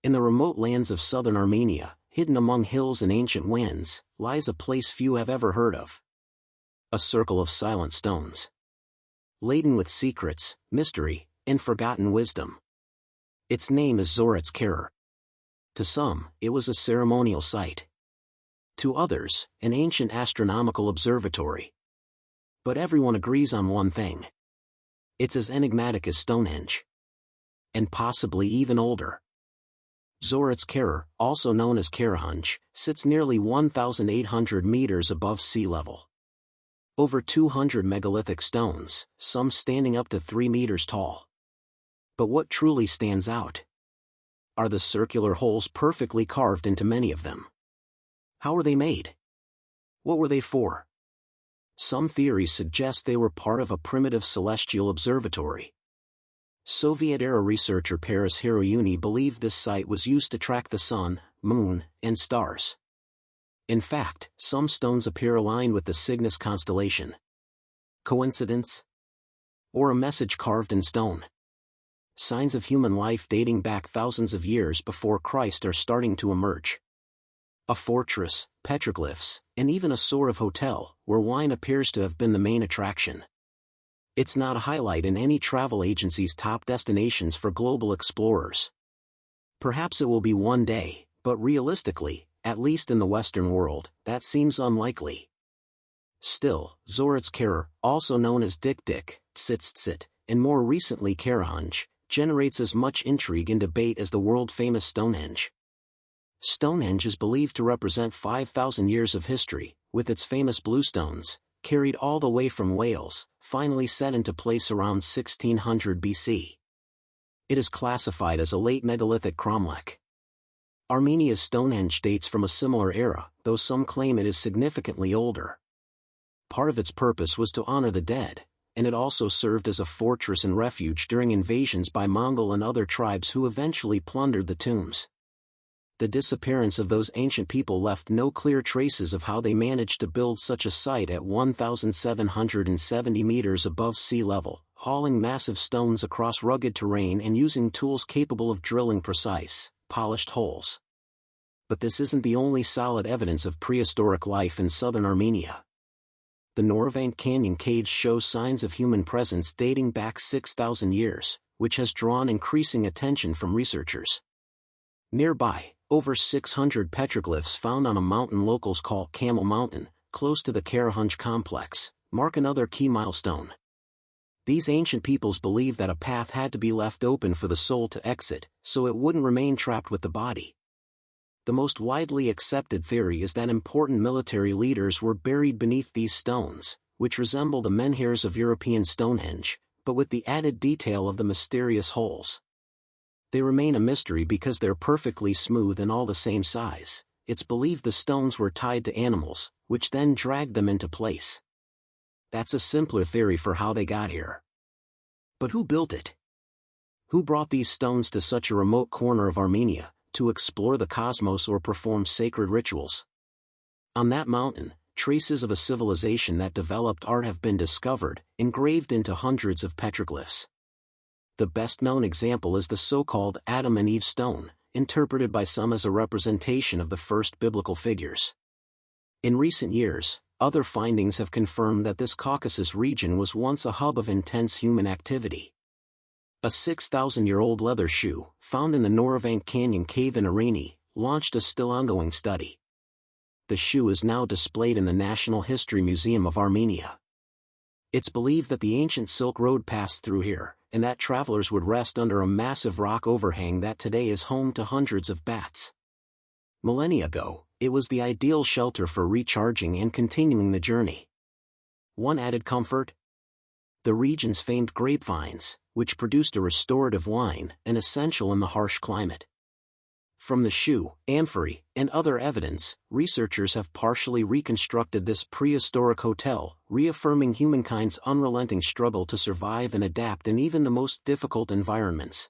In the remote lands of southern Armenia, hidden among hills and ancient winds, lies a place few have ever heard of. A circle of silent stones. Laden with secrets, mystery, and forgotten wisdom. Its name is Zorats Karer. To some, it was a ceremonial site. To others, an ancient astronomical observatory. But everyone agrees on one thing. It's as enigmatic as Stonehenge. And possibly even older. Zorats Karer, also known as Karahunj, sits nearly 1,800 meters above sea level. Over 200 megalithic stones, some standing up to 3 meters tall. But what truly stands out are the circular holes perfectly carved into many of them. How were they made? What were they for? Some theories suggest they were part of a primitive celestial observatory. Soviet-era researcher Paris Hirouni believed this site was used to track the sun, moon, and stars. In fact, some stones appear aligned with the Cygnus constellation. Coincidence? Or a message carved in stone? Signs of human life dating back thousands of years before Christ are starting to emerge. A fortress, petroglyphs, and even a sort of hotel, where wine appears to have been the main attraction. It's not a highlight in any travel agency's top destinations for global explorers. Perhaps it will be one day, but realistically, at least in the Western world, that seems unlikely. Still, Zorats Karer, also known as Dik-Dik, Tsit-Tsit, and more recently Karahunj, generates as much intrigue and debate as the world-famous Stonehenge. Stonehenge is believed to represent 5,000 years of history, with its famous bluestones, carried all the way from Wales, finally set into place around 1600 BC. It is classified as a late Megalithic cromlech. Armenia's Stonehenge dates from a similar era, though some claim it is significantly older. Part of its purpose was to honor the dead, and it also served as a fortress and refuge during invasions by Mongol and other tribes who eventually plundered the tombs. The disappearance of those ancient people left no clear traces of how they managed to build such a site at 1,770 meters above sea level, hauling massive stones across rugged terrain and using tools capable of drilling precise, polished holes. But this isn't the only solid evidence of prehistoric life in southern Armenia. The Norvank Canyon caves show signs of human presence dating back 6,000 years, which has drawn increasing attention from researchers. Nearby, over 600 petroglyphs found on a mountain locals call Camel Mountain, close to the Karahunj complex, mark another key milestone. These ancient peoples believed that a path had to be left open for the soul to exit, so it wouldn't remain trapped with the body. The most widely accepted theory is that important military leaders were buried beneath these stones, which resemble the menhirs of European Stonehenge, but with the added detail of the mysterious holes. They remain a mystery because they're perfectly smooth and all the same size. It's believed the stones were tied to animals, which then dragged them into place. That's a simpler theory for how they got here. But who built it? Who brought these stones to such a remote corner of Armenia, to explore the cosmos or perform sacred rituals? On that mountain, traces of a civilization that developed art have been discovered, engraved into hundreds of petroglyphs. The best-known example is the so-called Adam and Eve stone, interpreted by some as a representation of the first biblical figures. In recent years, other findings have confirmed that this Caucasus region was once a hub of intense human activity. A 6,000-year-old leather shoe, found in the Norvank Canyon cave in Armenia, launched a still ongoing study. The shoe is now displayed in the National History Museum of Armenia. It's believed that the ancient Silk Road passed through here, and that travelers would rest under a massive rock overhang that today is home to hundreds of bats. Millennia ago, it was the ideal shelter for recharging and continuing the journey. One added comfort? The region's famed grapevines, which produced a restorative wine, an essential in the harsh climate. From the shoe, amphory, and other evidence, researchers have partially reconstructed this prehistoric hotel, reaffirming humankind's unrelenting struggle to survive and adapt in even the most difficult environments.